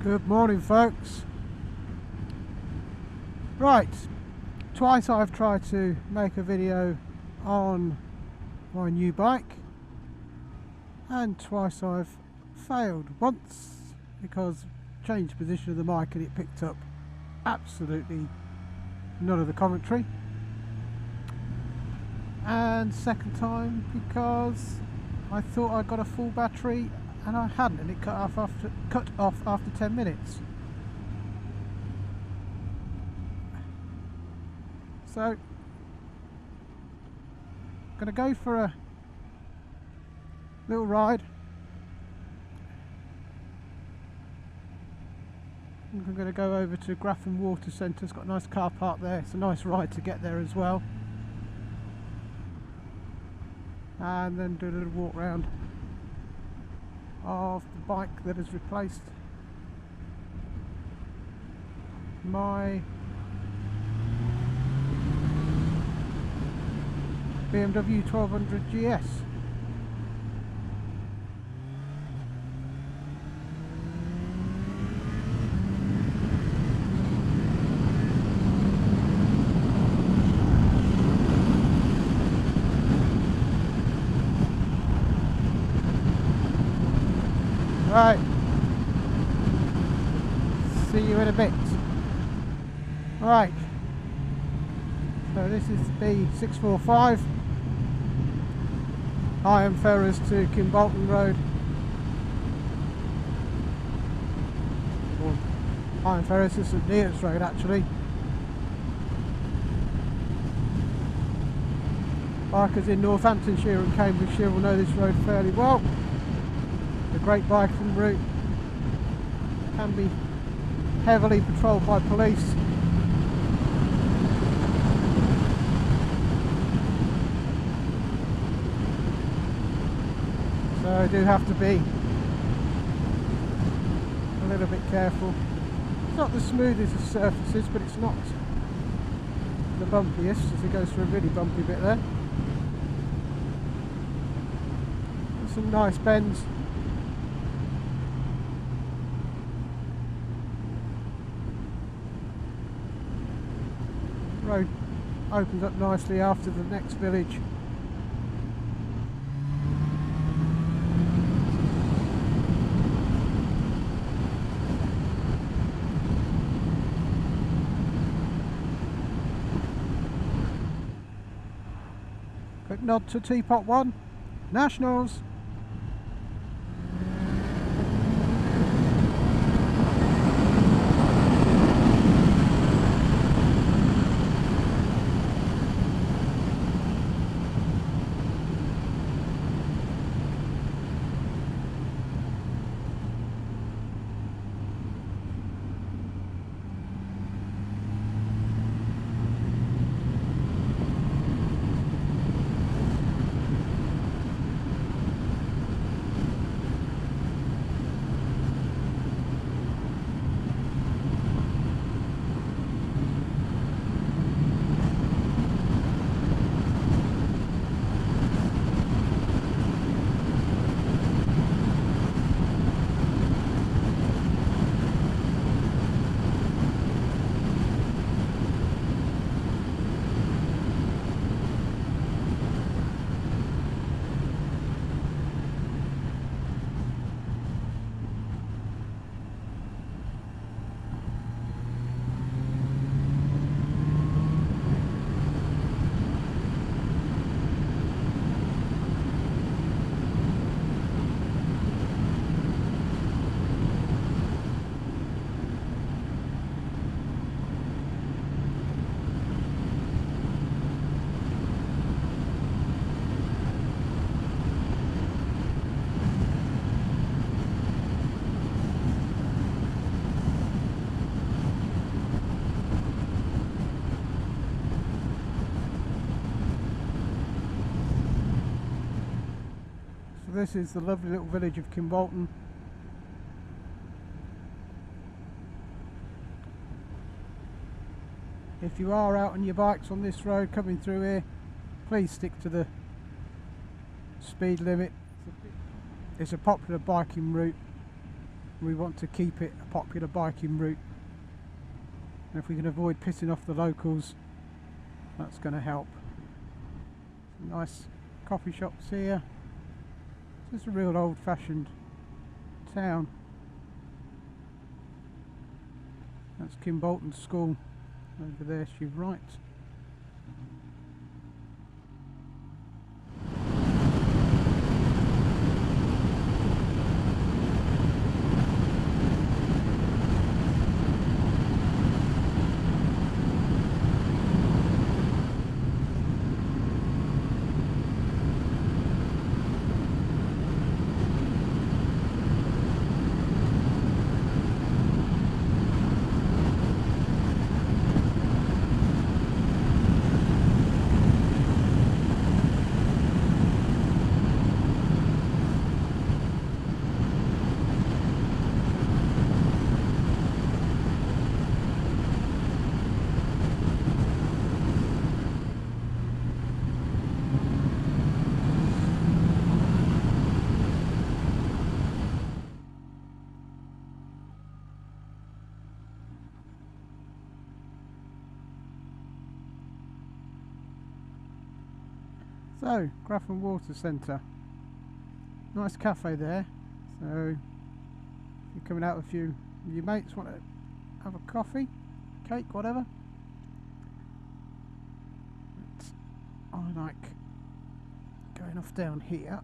Good morning, folks. Right, twice I've tried to make a video on my new bike and twice I've failed. Once because changed position of the mic and it picked up absolutely none of the commentary, and second time because I thought I got a full battery and I hadn't, and it cut off after 10 minutes. So I'm going to go for a little ride. I'm going to go over to Graffham Water Centre. It's got a nice car park there. It's a nice ride to get there as well. And then do a little walk round of the bike that has replaced my BMW 1200 GS. Right, see you in a bit. Right, so this is B645 Iron Ferrers to Kimbolton Road, or Iron Ferrers to St Neots Road actually. Bikers in Northamptonshire and Cambridgeshire will know this road fairly well. A great biking route, can be heavily patrolled by police. So I do have to be a little bit careful. It's not the smoothest of surfaces, but it's not the bumpiest, as it goes through a really bumpy bit there. There's some nice bends. Road opens up nicely after the next village. Quick nod to Teapot 1, Nationals. This is the lovely little village of Kimbolton. If you are out on your bikes on this road coming through here, please stick to the speed limit. It's a popular biking route. We want to keep it a popular biking route, and if we can avoid pissing off the locals, that's going to help. Some nice coffee shops here. Just a real old-fashioned town. That's Kimbolton School over there to your right. So, Graffham Water Centre. Nice cafe there. So, if you're coming out with a few of your mates, want to have a coffee, cake, whatever. But I like going off down here.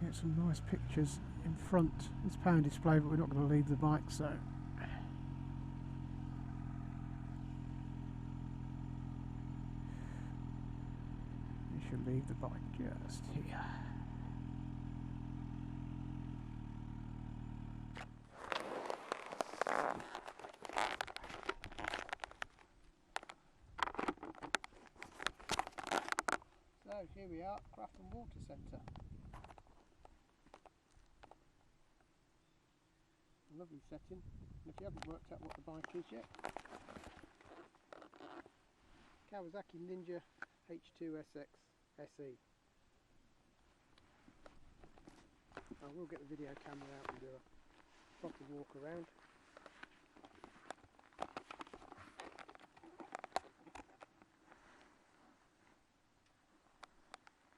Get some nice pictures in front. It's power display, but we're not going to leave the bike, so. Leave the bike just here. So here we are, Graffham Water Centre. Lovely setting, and if you haven't worked out what the bike is yet, Kawasaki Ninja H2 SX SE. I will get the video camera out and do a proper walk around.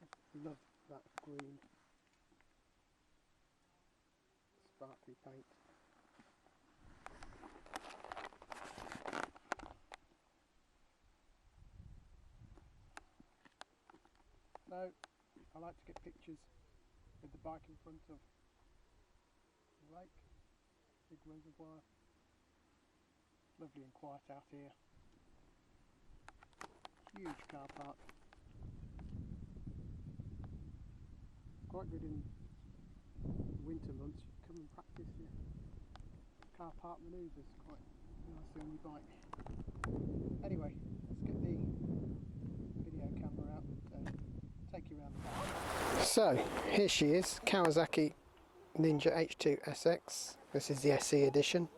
I love that green sparkly paint. So, I like to get pictures with the bike in front of the lake, big reservoir. Lovely and quiet out here. Huge car park. Quite good in winter months. You come and practice your car park manoeuvres quite nicely on your bike. Anyway, let's get the video camera out and take you around the back. So here she is, Kawasaki Ninja H2 SX. This is the SE edition.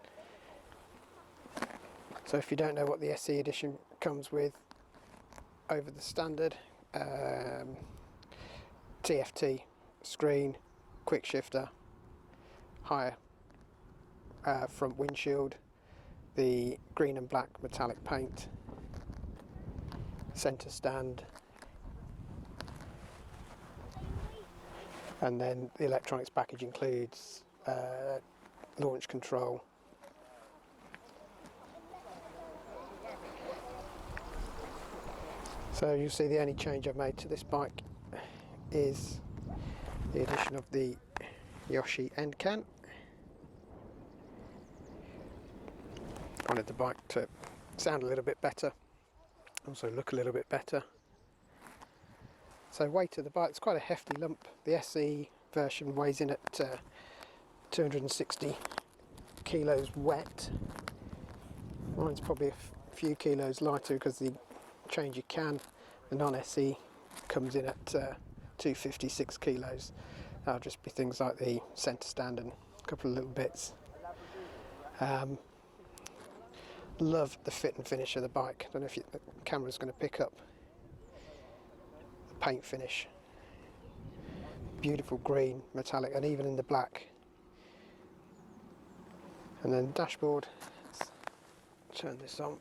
So if you don't know what the SE edition comes with, over the standard TFT screen, quick shifter, higher front windshield, the green and black metallic paint, centre stand, and then the electronics package includes launch control, so you'll see the only change I've made to this bike is the addition of the Yoshi end can. I wanted the bike to sound a little bit better, also look a little bit better. So weight of the bike, it's quite a hefty lump. The SE version weighs in at 260 kilos wet. Mine's probably a few kilos lighter because the change you can, the non-SE comes in at 256 kilos. That'll just be things like the centre stand and a couple of little bits. Love the fit and finish of the bike. I don't know if the camera's going to pick up the paint finish. Beautiful green, metallic, and even in the black And then dashboard, let's turn this on.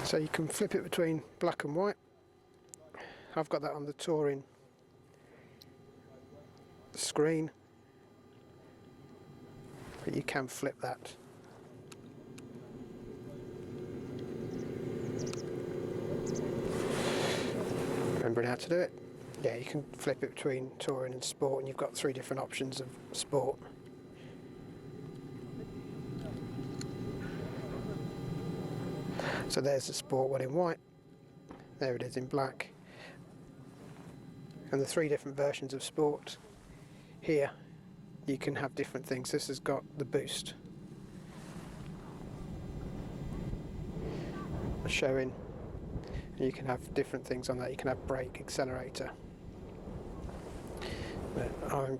So you can flip it between black and white. I've got that on the touring screen, but you can flip that. Remembering how to do it. Yeah, you can flip it between touring and sport, and you've got 3 different options of sport. So there's the sport one in white, there it is in black, and the 3 different versions of sport. Here you can have different things. This has got the boost showing, and you can have different things on that. You can have brake, accelerator. But I'm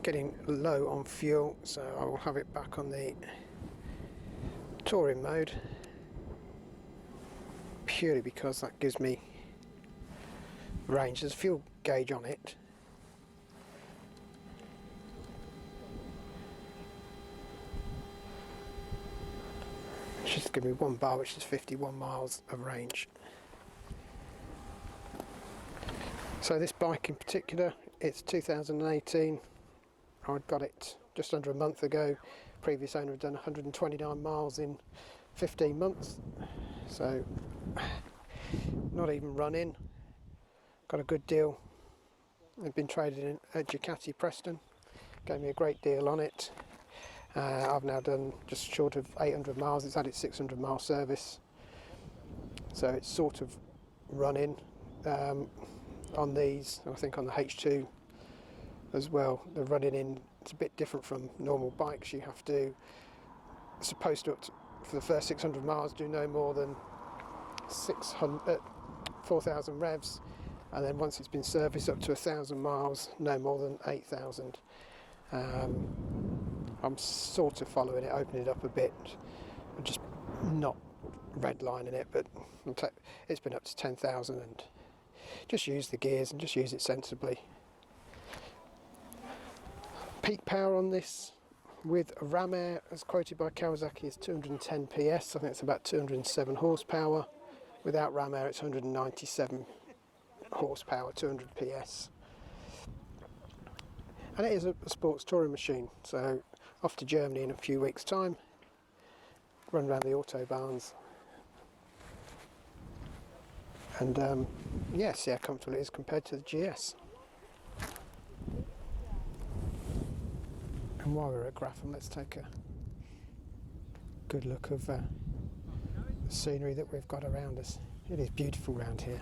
getting low on fuel, so I will have it back on the touring mode, purely because that gives me range. There's a fuel gauge on it. It's just giving me 1 bar, which is 51 miles of range. So this bike in particular, it's 2018. I got it just under a month ago. Previous owner had done 129 miles in 15 months. So not even run-in. Got a good deal. They've been traded in at Ducati Preston. Gave me a great deal on it. I've now done just short of 800 miles. It's had its 600 mile service. So it's sort of run-in. On these, I think on the H2 as well, the running in, it's a bit different from normal bikes. You have to, supposed to, for the first 600 miles, do no more than 4,000 revs, and then once it's been serviced up to 1,000 miles, no more than 8,000. I'm sort of following it, opening it up a bit, just not redlining it, but it's been up to 10,000, and just use the gears and just use it sensibly. Peak power on this with ram air, as quoted by Kawasaki, is 210 PS. I think it's about 207 horsepower. Without ram air, it's 197 horsepower, 200 PS. And it is a sports touring machine, so off to Germany in a few weeks' time. Run around the autobahns. And yeah, see how comfortable it is compared to the GS. And while we're at Graffham, let's take a good look of the scenery that we've got around us. It is beautiful around here.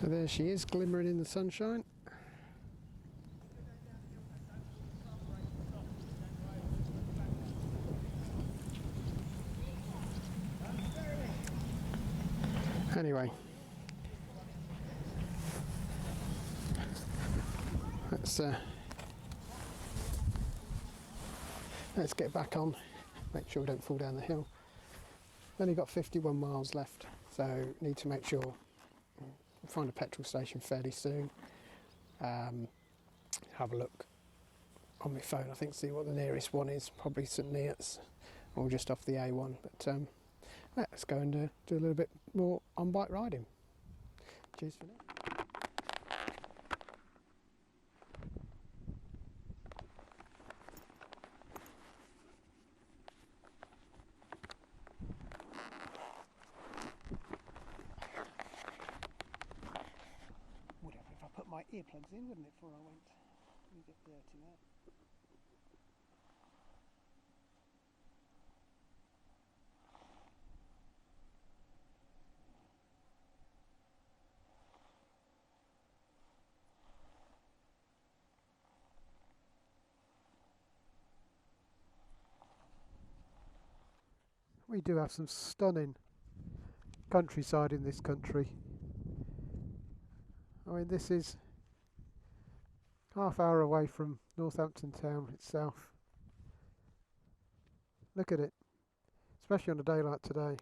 So there she is, glimmering in the sunshine. Anyway, let's get back on, make sure we don't fall down the hill. Only got 51 miles left, so need to make sure find a petrol station fairly soon. Have a look on my phone, I think, see what the nearest one is, probably St Neots or just off the A1. But let's go and do a little bit more on bike riding. Cheers for now. earplugs in, wouldn't it, before I went? Let me get dirty now. We do have some stunning countryside in this country. I mean, this is half-hour away from Northampton town itself. Look at it, especially on a day like today.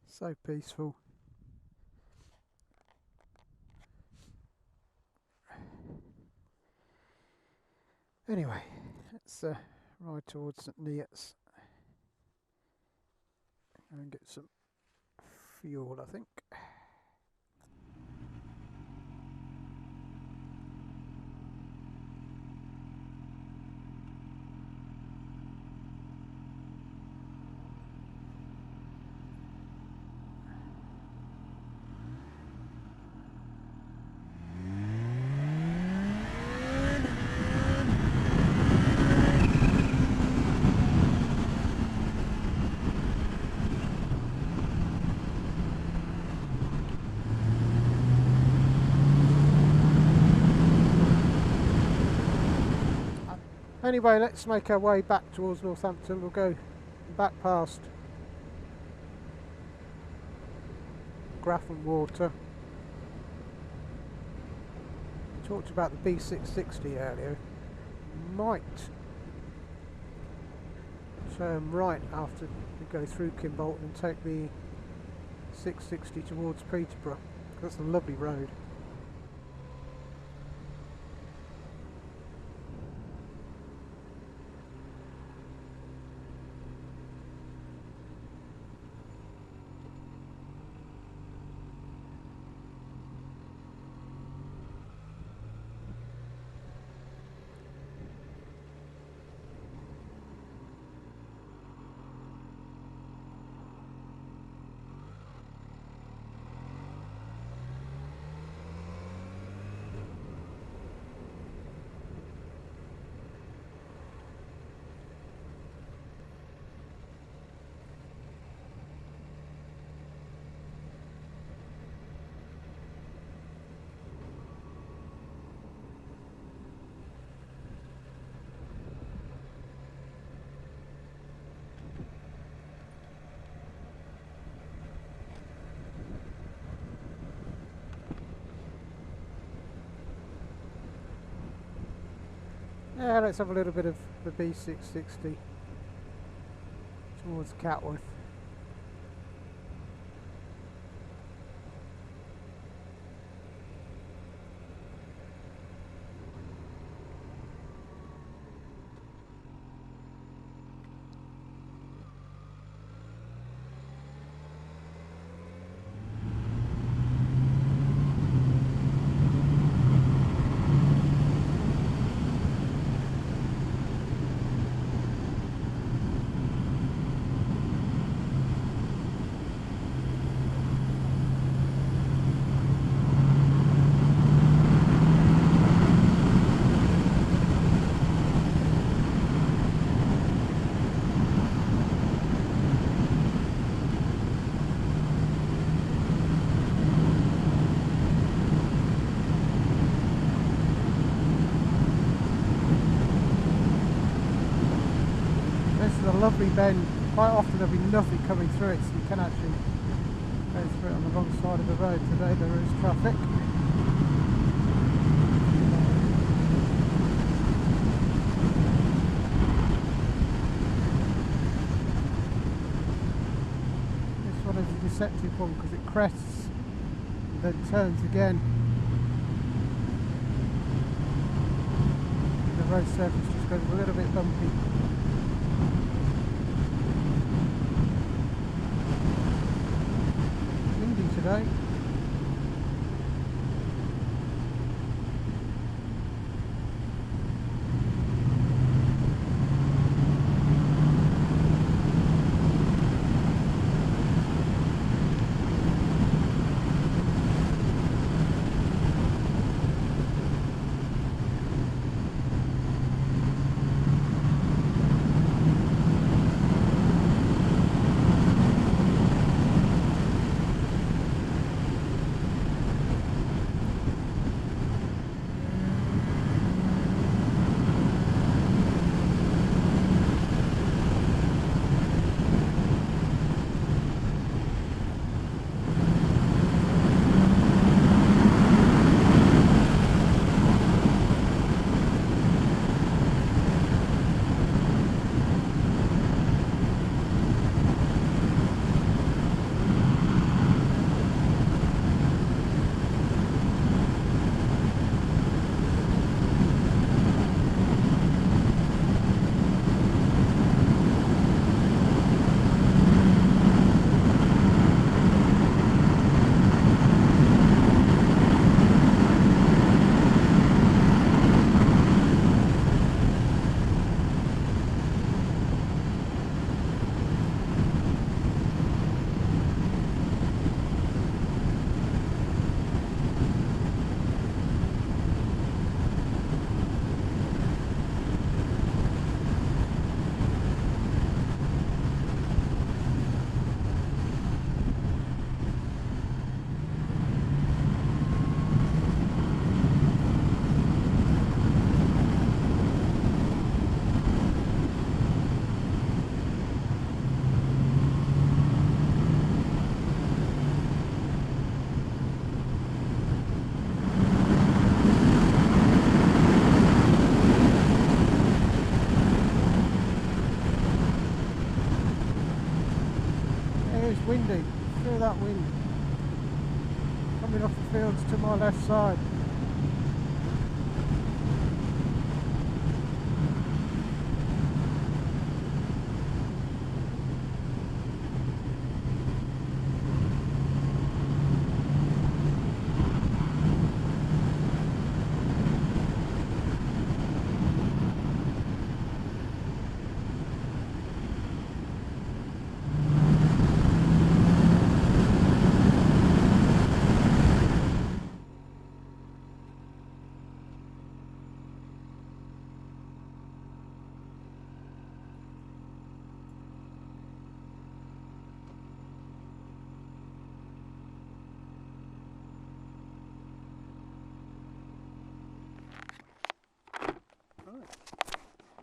So peaceful. Anyway, let's ride towards St Neots and get some fuel, I think. Anyway, let's make our way back towards Northampton. We'll go back past Graffham water. We talked about the B660 earlier. Might turn right after we go through Kimbolton and take the 660 towards Peterborough. That's a lovely road. Yeah, let's have a little bit of the B660 towards Catworth. A lovely bend. Quite often there'll be nothing coming through it, so you can actually go through it on the wrong side of the road. Today there is traffic. This one is a deceptive one because it crests and then turns again. The road surface just goes a little bit bumpy. Today. windy. Feel that wind coming off the fields to my left side.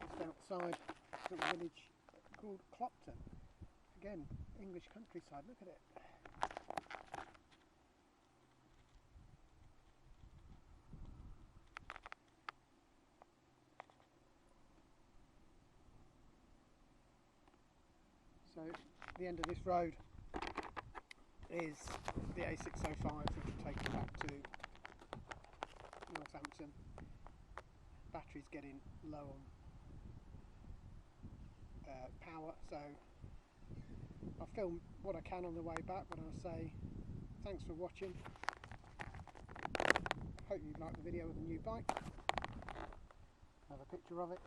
Just outside a little village called Clopton. Again, English countryside, look at it. So the end of this road is the A605, which will take you back to Northampton. Battery's getting low on power, so I'll film what I can on the way back, but I'll say thanks for watching. Hope you liked the video of the new bike. Have a picture of it.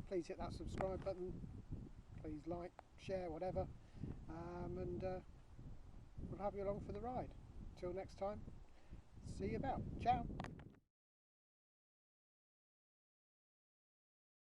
Please hit that subscribe button, please like, share, whatever, and we'll have you along for the ride. Till next time, see you about. Ciao.